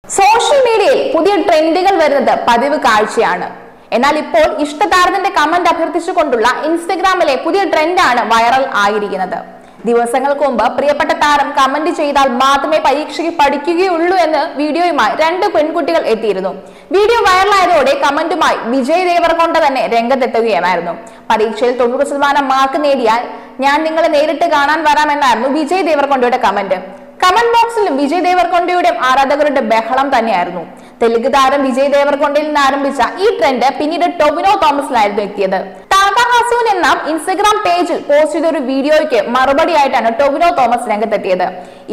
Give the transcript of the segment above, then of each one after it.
Social മീഡിയയിൽ പുതിയ ട്രെൻഡുകൾ വരുന്നത് പതിവ് കാഴ്ചയാണ്. എന്നാൽ ഇപ്പോൾ ഇഷ്ടതാരത്തിന്റെ കമന്റ് അഭ്യർത്ഥിച്ചുകൊണ്ടുള്ള ഇൻസ്റ്റഗ്രാമിലെ പുതിയ ട്രെൻഡാണ് വൈറൽ ആയിരിക്കുന്നത്. ദിവസങ്ങൾക്ക് മുമ്പ് പ്രിയപ്പെട്ട താരം കമന്റ് ചെയ്താൽ മാത്രമേ പരീക്ഷയ്ക്ക് പഠിക്കുകയുള്ളൂ എന്ന് വീഡിയോയുമായി 2 പെൺകുട്ടികൾ എത്തിയിരുന്നു. വീഡിയോ വൈറലായതോടെ കമന്റുമായി വിജയ് ദേവർകൊണ്ട തന്നെ രംഗത്തെത്തുകയായിരുന്നു. പരീക്ഷയിൽ 90% മാർക്ക് നേടിയാൽ ഞാൻ നിങ്ങളെ നേരിട്ട് കാണാൻ വരാമെന്നായിരുന്നു വിജയ് ദേവർകൊണ്ടയുടെ കമന്റ്. കമന്റ് ബോക്സിലും വിജയ് ദേവർകൊണ്ടയുടെ ആരാധകരുടെ ബഹളം തന്നെയായിരുന്നു. തെലുങ്ക് താരം വിജയ് ദേവർകൊണ്ടയിൽ നിന്ന് ആരംഭിച്ച ഈ ട്രെൻഡ് പിന്നീട് ടൊവിനോ തോമസിലായിരുന്നു എത്തിയത്. താക ഹസൂൻ എന്ന ഇൻസ്റ്റഗ്രാം പേജിൽ പോസ്റ്റ് ചെയ്ത ഒരു വീഡിയോയ്ക്ക് മറുപടിയായിട്ടാണ് ടൊവിനോ തോമസ് രംഗത്തെത്തിയത്.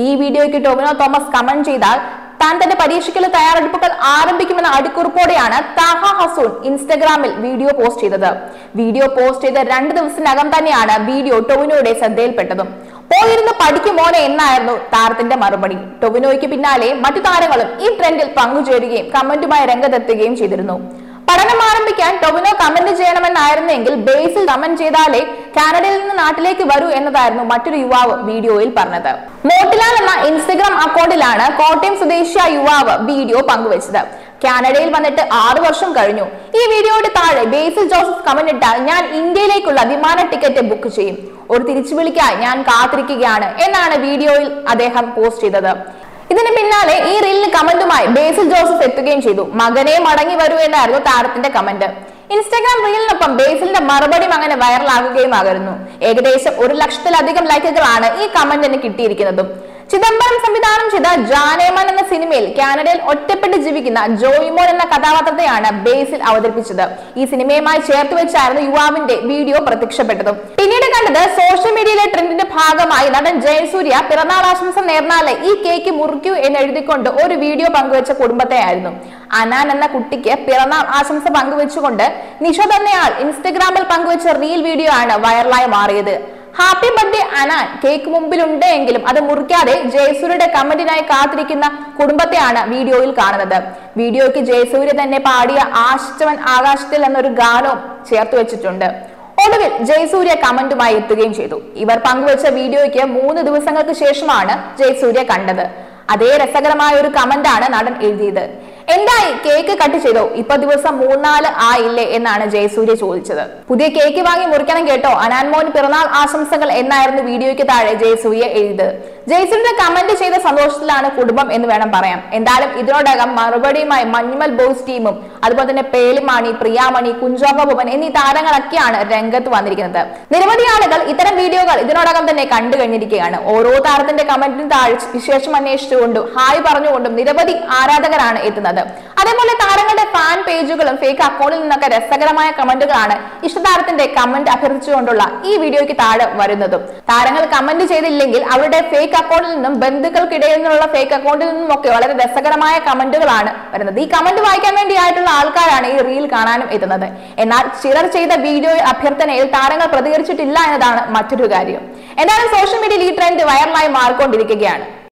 ഈ വീഡിയോയ്ക്ക് ടൊവിനോ തോമസ് കമന്റ് ചെയ്താൽ താൻ തന്റെ പരീക്ഷയ്ക്കുള്ള തയ്യാറെടുപ്പുകൾ ആരംഭിക്കുമെന്ന അടിക്കുറിപ്പോടെയാണ് താഹ ഹസൂൻ ഇൻസ്റ്റഗ്രാമിൽ വീഡിയോ പോസ്റ്റ് ചെയ്തത്. വീഡിയോ പോസ്റ്റ് ചെയ്ത 2 ദിവസത്തിനകം തന്നെയാണ് വീഡിയോ ടൊവിനോയുടെ ശ്രദ്ധയിൽപ്പെട്ടതും. പോയിരുന്ന് പഠിക്കും മോനെ എന്നായിരുന്നു താരത്തിന്റെ മറുപടി. ടൊവിനോയ്ക്ക് പിന്നാലെ മറ്റു താരങ്ങളും ഈ ട്രെൻഡിൽ പങ്കുചേരുകയും കമന്റുമായി രംഗത്തെത്തുകയും ചെയ്തിരുന്നു. പഠനം ആരംഭിക്കാൻ ടൊവിനോ കമന്റ് ചെയ്യണമെന്നായിരുന്നെങ്കിൽ ബേസിൽ കമന്റ് ചെയ്താലേ കാനഡയിൽ നിന്ന് നാട്ടിലേക്ക് വരൂ എന്നതായിരുന്നു മറ്റൊരു യുവാവ് വീഡിയോയിൽ പറഞ്ഞത്. മോട്ടിലാൽ എന്ന ഇൻസ്റ്റഗ്രാം അക്കൗണ്ടിലാണ് കോട്ടയം സ്വദേശിയായ യുവാവ് വീഡിയോ പങ്കുവച്ചത്. കാനഡയിൽ വന്നിട്ട് 6 വർഷം കഴിഞ്ഞു. ഈ വീഡിയോയുടെ താഴെ ബേസിൽ ജോസഫ് കമന്റ് ഇട്ടാൽ ഞാൻ ഇന്ത്യയിലേക്കുള്ള വിമാന ടിക്കറ്റ് ബുക്ക് ചെയ്യും, ഒരു തിരിച്ചുവിളിക്കായി ഞാൻ കാത്തിരിക്കുകയാണ് എന്നാണ് വീഡിയോയിൽ അദ്ദേഹം പോസ്റ്റ് ചെയ്തത്. ഇതിന് പിന്നാലെ ഈ റീലിന് കമന്റുമായി ബേസിൽ ജോസഫ് എത്തുകയും ചെയ്തു. മകനെ മടങ്ങി വരൂ എന്നായിരുന്നു താരത്തിന്റെ കമന്റ്. ഇൻസ്റ്റാഗ്രാം റീലിനൊപ്പം ബേസിലിന്റെ മറുപടിയും അങ്ങനെ വൈറലാകുകയുമായിരുന്നു. ഏകദേശം 1 ലക്ഷത്തിലധികം ലൈക്കുകളാണ് ഈ കമന്റിന് കിട്ടിയിരിക്കുന്നതും. ചിദംബരം സംവിധാനം ചെയ്ത ജാനേമൻ എന്ന സിനിമയിൽ കാനഡയിൽ ഒറ്റപ്പെട്ട് ജീവിക്കുന്ന ജോയിമോൻ എന്ന കഥാപാത്രത്തെയാണ് ബേസിൽ അവതരിപ്പിച്ചത്. ഈ സിനിമയുമായി ചേർത്ത് വെച്ചായിരുന്നു യുവാവിന്റെ വീഡിയോ പ്രത്യക്ഷപ്പെട്ടതും. പിന്നീട് കണ്ടത് സോഷ്യൽ മീഡിയയിലെ ട്രെൻഡിന്റെ ഭാഗമായി നടൻ ജയസൂര്യ പിറന്നാൾ ആശംസ നേർന്നാലെ ഈ കേക്ക് മുറിക്കൂ എന്ന് എഴുതിക്കൊണ്ട് ഒരു വീഡിയോ പങ്കുവെച്ച കുടുംബത്തെയായിരുന്നു. അനാൻ എന്ന കുട്ടിക്ക് പിറന്നാൾ ആശംസ പങ്കുവെച്ചുകൊണ്ട് നിഷ തന്നെയാൾ ഇൻസ്റ്റഗ്രാമിൽ പങ്കുവെച്ച റീൽ വീഡിയോ ആണ് വൈറലായി മാറിയത്. ഹാപ്പി ബർത്ത്ഡേ അനാൻ കേക്ക് മുമ്പിലുണ്ട് എങ്കിലും അത് മുറിക്കാതെ ജയസൂര്യയുടെ കമന്റിനായി കാത്തിരിക്കുന്ന കുടുംബത്തെയാണ് വീഡിയോയിൽ കാണുന്നത്. വീഡിയോയ്ക്ക് ജയസൂര്യ തന്നെ പാടിയ ആശിച്ചവൻ ആകാശത്തിൽ എന്നൊരു ഗാനവും ചേർത്ത് വെച്ചിട്ടുണ്ട്. ഒടുവിൽ ജയസൂര്യ കമന്റുമായി എത്തുകയും ചെയ്തു. ഇവർ പങ്കുവെച്ച വീഡിയോയ്ക്ക് 3 ദിവസങ്ങൾക്ക് ശേഷമാണ് ജയസൂര്യ കണ്ടത്. അതേ രസകരമായ ഒരു കമന്റാണ് നടൻ എഴുതിയത്. എന്തായി കേക്ക് കട്ട് ചെയ്തോ, ഇപ്പൊ ദിവസം 3-4 ആയില്ലേ എന്നാണ് ജയസൂര്യ ചോദിച്ചത്. പുതിയ കേക്ക് വാങ്ങി മുറിക്കണം കേട്ടോ, അനാൻമോൻ പിറന്നാൾ ആശംസകൾ എന്നായിരുന്നു വീഡിയോയ്ക്ക് താഴെ ജയസൂര്യ എഴുതിയത്. ജയസൂര്യ കമന്റ് ചെയ്ത സന്തോഷത്തിലാണ് കുടുംബം എന്ന് വേണം പറയാം. എന്തായാലും ഇതിനോടകം മറുപടിയുമായി മഞ്ഞുമൽ ബോയ്സ് ടീമും അതുപോലെ തന്നെ പേളിമാണി, പ്രിയാമണി, കുഞ്ചാക്കോ ബോബൻ എന്നീ താരങ്ങളൊക്കെയാണ് രംഗത്ത് വന്നിരിക്കുന്നത്. നിരവധി ആളുകൾ ഇത്തരം വീഡിയോകൾ ഇതിനോടകം തന്നെ കണ്ടു കഴിഞ്ഞിരിക്കുകയാണ്. ഓരോ താരത്തിന്റെ കമന്റിന് താഴെ വിശേഷം അന്വേഷിച്ചുകൊണ്ടും ഹായ് പറഞ്ഞുകൊണ്ടും നിരവധി ആരാധകരാണ് എത്തുന്നത്. അതേപോലെ താരങ്ങളുടെ ഫാൻ പേജുകളും ഫേക്ക് അക്കൗണ്ടിൽ നിന്നൊക്കെ രസകരമായ കമന്റുകളാണ് ഇഷ്ടതാരത്തിന്റെ കമന്റ് അഭ്യർത്ഥിച്ചുകൊണ്ടുള്ള ഈ വീഡിയോയ്ക്ക് താഴെ വരുന്നതും. താരങ്ങൾ കമന്റ് ചെയ്തില്ലെങ്കിൽ അവരുടെ ഫേക്ക് അക്കൗണ്ടിൽ നിന്നും ബന്ധുക്കൾക്കിടയിൽ നിന്നുള്ള ഫേക്ക് അക്കൗണ്ടിൽ നിന്നും ഒക്കെ വളരെ രസകരമായ കമന്റുകളാണ് വരുന്നത്. ഈ കമന്റ് വായിക്കാൻ വേണ്ടിയായിട്ടുള്ള ആൾക്കാരാണ് ഈ റീൽ കാണാനും എത്തുന്നത്. എന്നാൽ ചിലർ ചെയ്ത വീഡിയോ അഭ്യർത്ഥനയിൽ താരങ്ങൾ പ്രതികരിച്ചിട്ടില്ല എന്നതാണ് മറ്റൊരു കാര്യം. എന്തായാലും സോഷ്യൽ മീഡിയയിൽ ഈ ട്രെൻഡ് വൈറലായി മാറിക്കൊണ്ടിരിക്കുകയാണ്.